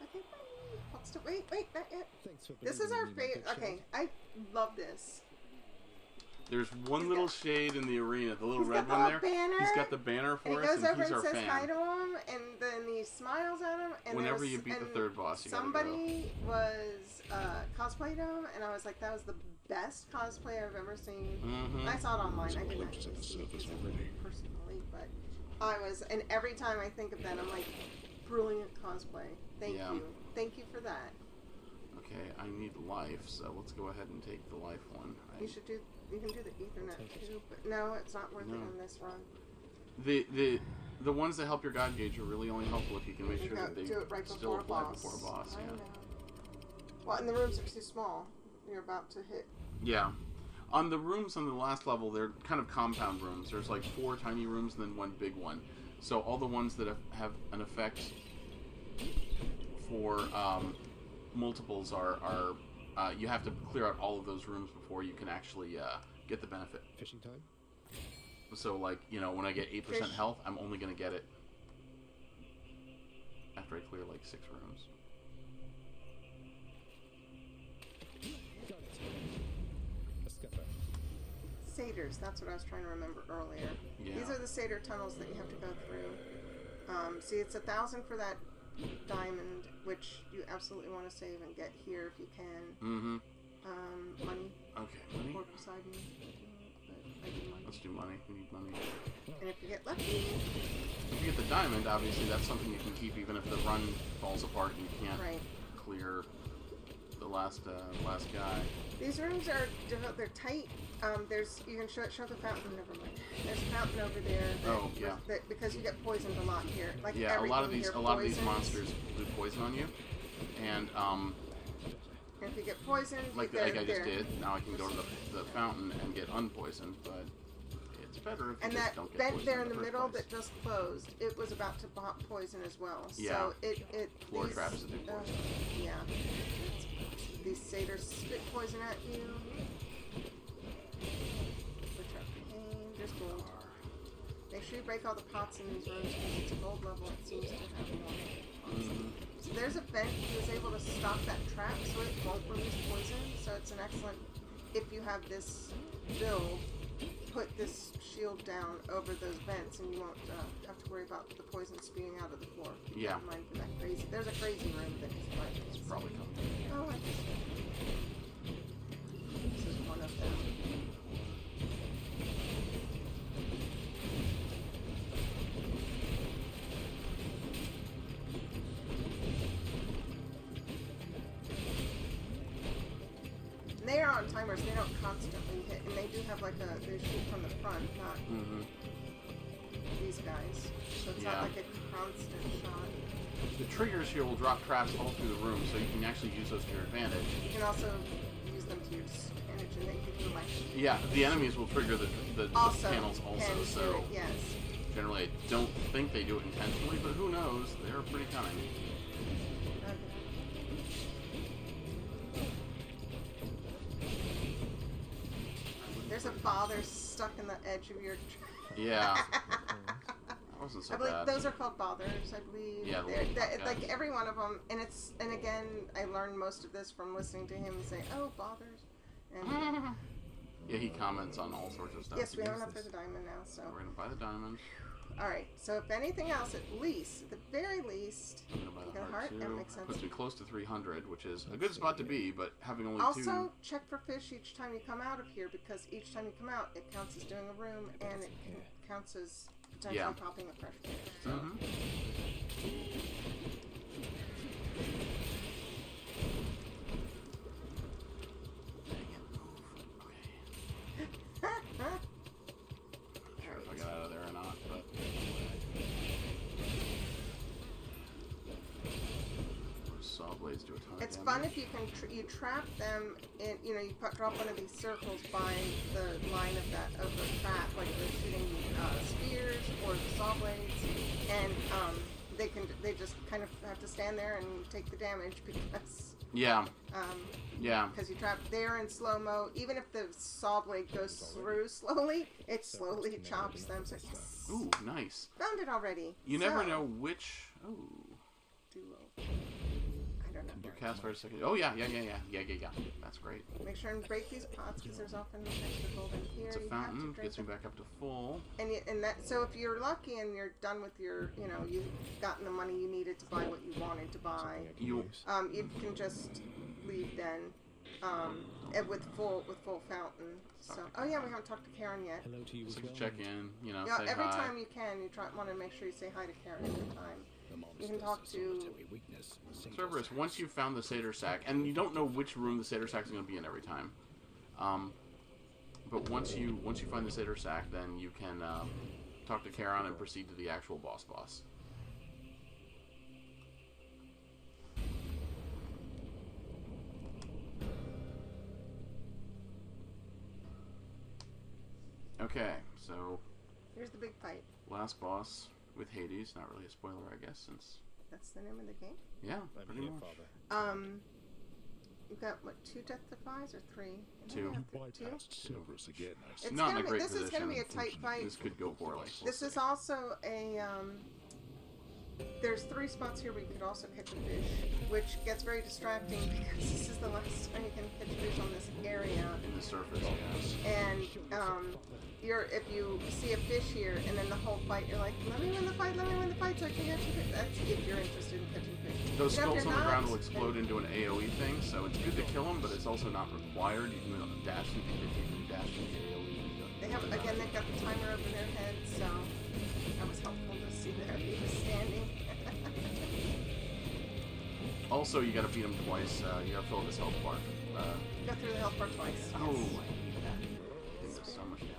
Okay, bye. Hold still. Wait, not yet. Thanks for This is believing our in me, favorite. my good Okay, I love this. There's one little shade in the arena, the little He's red got one the there. banner, He's got the banner And for he us, goes and over he's and our says fan. hi to him, and then he smiles at him. And Whenever there was- you beat the and third boss, you gotta somebody was cosplayed him, and I was like, that was the best cosplay I've ever seen. Mm-hmm. I saw it online. I didn't actually see it personally, but I was. And every time I think of that, I'm like, brilliant cosplay. Thank you for that. Okay, I need life, so let's go ahead and take the life one. You should do. You can do the Ethernet too, but no, it's not worth it in this run. The ones that help your god gauge are really only helpful if you can make sure that they do it right still before a apply boss. before a boss. I Yeah. know. Well, and the rooms are too small. You're about to hit. Yeah. On the rooms on the last level, they're kind of compound rooms. There's like 4 tiny rooms and then 1 big one. So all the ones that have an effect for multiples are you have to clear out all of those rooms before you can actually get the benefit. Fishing time? So like, you know, when I get 8% Fish. health, I'm only going to get it after I clear like 6 rooms. Got it. A scupper. Satyrs, that's what I was trying to remember earlier. Yeah. These are the satyr tunnels that you have to go through. See, it's 1,000 for that diamond, which you absolutely want to save and get here if you can. Mm-hmm. Money. Okay, money. Or Poseidon. But I do money. Let's do money. We need money. And if you get lucky, you get the diamond, obviously that's something you can keep even if the run falls apart and you can't clear the last guy. These rooms are they're tight. You can show the fountain. Never mind. There's a fountain over there. Because you get poisoned a lot here. Like a lot of these monsters do poison on you, and if you get poisoned, like I just did, now I can go to the fountain and get unpoisoned, but it's better if you just don't get poisoned. And that vent there in the middle place. that just closed, it was about to pop poison as well. Yeah. So it floor traps do poison. Yeah. These satyrs spit poison at you. Which are pain. There's gold. Make sure you break all the pots in these rooms because it's a gold level. It seems to have more. So there's a vent. He was able to stop that trap so it won't release poison. So it's an excellent, if you have this build, put this shield down over those vents and you won't have to worry about the poison spewing out of the floor. Yeah. Never mind for that crazy. There's a crazy room that is like It's probably coming. oh, I just, this is one of them. And they are on timers. They don't constantly hit, and they do have like they shoot from the front, not these guys. So it's not like a constant shot. The triggers here will drop traps all through the room, so you can actually use those to your advantage. You can also use them to your disadvantage, and then you can do like. Yeah, the enemies will trigger the panels also. So yes. generally, I don't think they do it intentionally, but who knows? They're pretty cunning. There's a bother stuck in the edge of your. Yeah. That wasn't so I believe bad. those are called bothers. I believe. Yeah, like every one of them, and again, I learned most of this from listening to him say, "Oh, bothers," and yeah, he comments on all sorts of stuff. yes, we have enough for the diamond now, so We're gonna buy the diamond. all right. So if anything else, at the very least, I'm gonna buy you the get a heart heart. too. That makes sense. Puts me close to 300, which is a good spot to be, but having only Also, two. check for fish each time you come out of here, because each time you come out, it counts as doing a room, and it counts as potentially popping a fresh fish. So. Sure if I got out of there or not, but saw blades do a ton of It's damage. fun if you can you trap them in. You know, you drop one of these circles by the line of the trap, like they're shooting spears or the saw blades, and they just kind of have to stand there and take the damage because because you trap there in slow mo. Even if the saw blade goes through slowly, it slowly chops them. So yes, Ooh, nice. found it already. You never know which. Ooh. Duo. I don't know. Your cast for a second. Oh yeah. That's great. Make sure and break these pots because there's often extra gold in here. It's a You have to fountain. drink Gets me back up to full. And that, so if you're lucky and you're done with your, you've gotten the money you needed to buy what you wanted to buy, You you can just leave then, and with full fountain. So, oh yeah, we haven't talked to Karen yet. Hello to you as just well. check in. Yeah, Say every hi. time you can, want to make sure you say hi to Karen every time. You can talk to. Cerberus, once you've found the Satyr Sack, and you don't know which room the Satyr Sack is going to be in every time, but once you find the Satyr Sack, then you can talk to Charon and proceed to the actual boss. Okay, so Here's the big fight. last boss with Hades. Not really a spoiler, I guess, since That's the name of the game. yeah, I'm pretty here, much. Father. You've got what, 2 death defies or 3? Two. Two. Cerberus again, I see. It's Not in a gonna be, great this is going to be a position. tight fight. This could go poorly. This is also a, there's 3 spots here where you could also catch a fish, which gets very distracting because this is the last time you can catch fish on this area. In the surface, yes. And, if you see a fish here and then the whole fight, you're like, let me win the fight so I can catch a fish. That's if you're interested in catching fish. Those You know, if skulls on you're the ground not, will explode into an AoE thing, so it's good to kill them, but it's also not required. You can dash into the AoE. They've got the timer over their head, so that was helpful to see there. also, you gotta beat him twice. You gotta fill up his health bar. Go through the health bar twice. Oh, Yes. it does so much damage.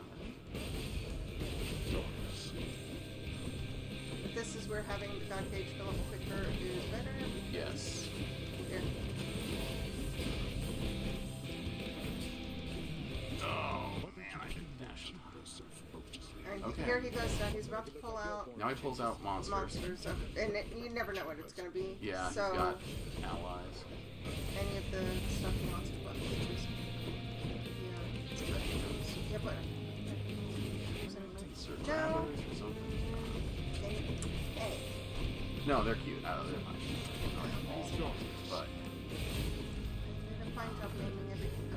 But this is where having the God Gauge fill up quicker is better. Yes. Here. Oh, man, I can dash. And Okay. here he goes now. He's about to pull out Now he pulls out monsters. monsters. And you never know what it's going to be. Yeah, so, he's got allies. any of the stuff he wants to put. Yeah. Yeah, but... Certain No. rappers or something. Hey. No, they're cute. They're fine. But Did a fine job naming everything.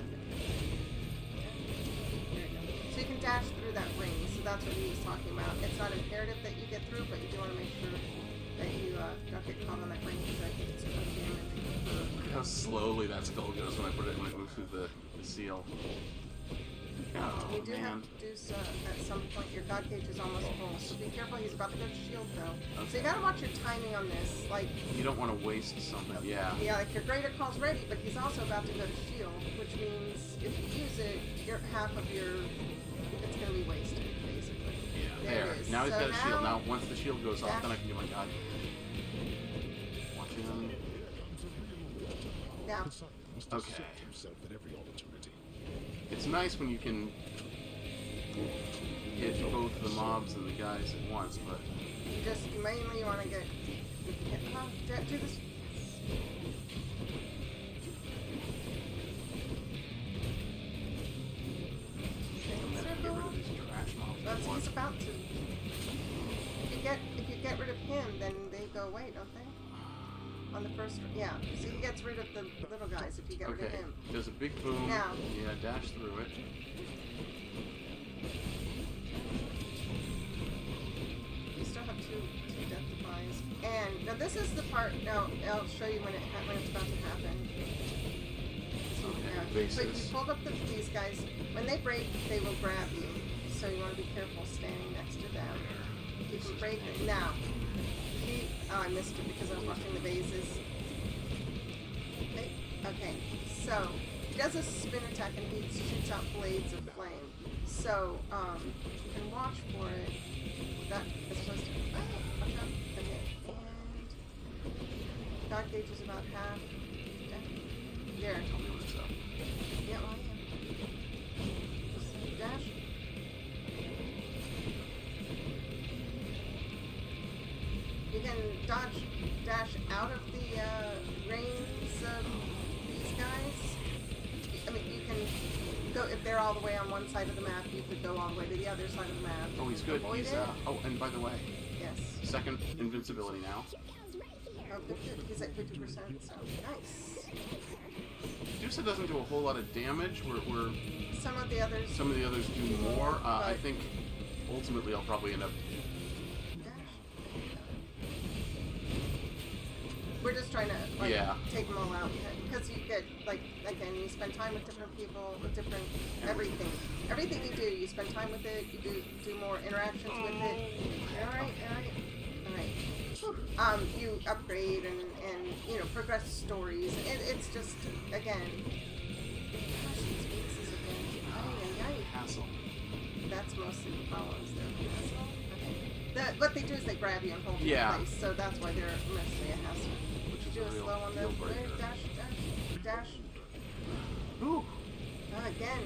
There you go. So you can dash through that ring, so that's what he was talking about. It's not imperative that you get through, but you do want to make sure that you don't get caught on that ring, because I think it's too much damage. look how slowly that skull goes when I put it when it moves through the seal. Oh, You do man. have to do so at some point. Your God Gauge is almost full, so be careful. He's about to go to shield, though. So Okay. you gotta watch your timing on this. Like, You don't want to waste something. Yeah. yeah, like your greater call's ready, but he's also about to go to shield, which means if you use it, your half of your it's gonna be wasted, basically. Yeah. There There. it is. Now he's So got a shield. now- Now once the shield goes off, Dash. then I can do my God. Watching him. Now, Okay. It's nice when you can hit both the mobs and the guys at once, but you mainly want to get do this. I'm gonna get rid of these trash mobs. That's at what once. he's about to. If you get rid of him, then they go away, don't they? On the first, yeah. So he gets rid of the little guys if you get rid of Okay. him. There's a big boom. Now. Yeah, dash through it. You still have two death defies. And now this is the part. Now I'll show you when it's about to happen. Okay. Yeah. Bases. But you pulled up these guys. When they break, they will grab you. So you want to be careful standing next to them. You can break it. Now, I missed it because I was watching the vases. Okay, so he does a spin attack and he shoots out blades of flame. So you can watch for it. That is supposed to. Watch out. Okay, and God Gauge is about half. There. Tell me what's up. Yeah, well, yeah. Dash. You can dash out of the reins of these guys. I mean, you can go, if they're all the way on one side of the map, you could go all the way to the other side of the map. Oh, he's good. Avoid He's it. oh, and by the way, Yes. second invincibility now. Oh, good. He's at 50%, so nice. Medusa doesn't do a whole lot of damage. We're Some of the others. some of the others do more. I but- think ultimately I'll probably end up. We're just trying to Yeah. take them all out because you get again you spend time with different people with different everything you do, you spend time with it, you do more interactions with it. All right. You upgrade and progress stories. It's just again. Gosh, these faces again. Ay. Hassle. That's mostly the follows there. What they do is they grab you and hold you Yeah. in place, so that's why they're mostly a hassle. Which is Do a a real slow on deal the breaker. dash. Ooh. Again.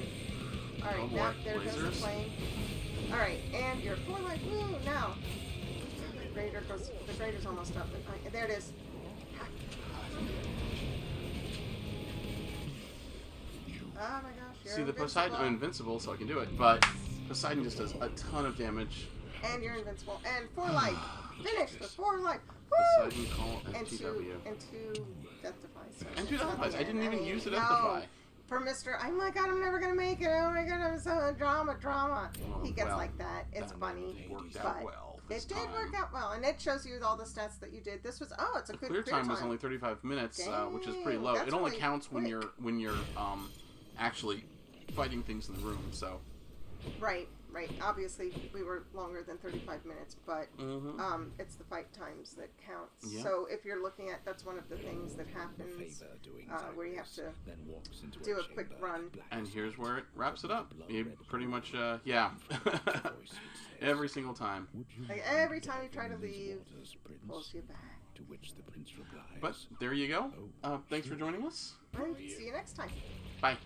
Alright, Oh boy, now there goes the lasers. plane. Alright, and you're full like, woo, now. The grader's almost up. There it is. Oh my gosh, you're See, the Poseidon, I'm invincible. invincible, so I can do it, but Poseidon just does a ton of damage. And you're invincible. And 4 life. Finish with 4 life. Woo! Poseidon call And FTW. two death defies. And 2 It's death defies. I nothing. didn't even mean, use the death no. defy. For Mr. Oh my god, I'm never gonna make it. Oh my god, I'm so drama. Oh, He gets well, like that. It's funny. Worked But out well. it did work out well, and it shows you all the stats that you did. This was it's a good Clear time was only 35 minutes, which is pretty Dang, low. that's It only really counts when quick. you're actually fighting things in the room. So Right. right? Obviously, we were longer than 35 minutes, but it's the fight times that counts. Yeah. So if you're looking at, that's one of the things that happens where you have to do a quick run. And here's where it wraps it up. You pretty much, yeah. Every single time. Like, every time you try to leave, it pulls you back. But there you go. Thanks for joining us. And see you next time. Bye.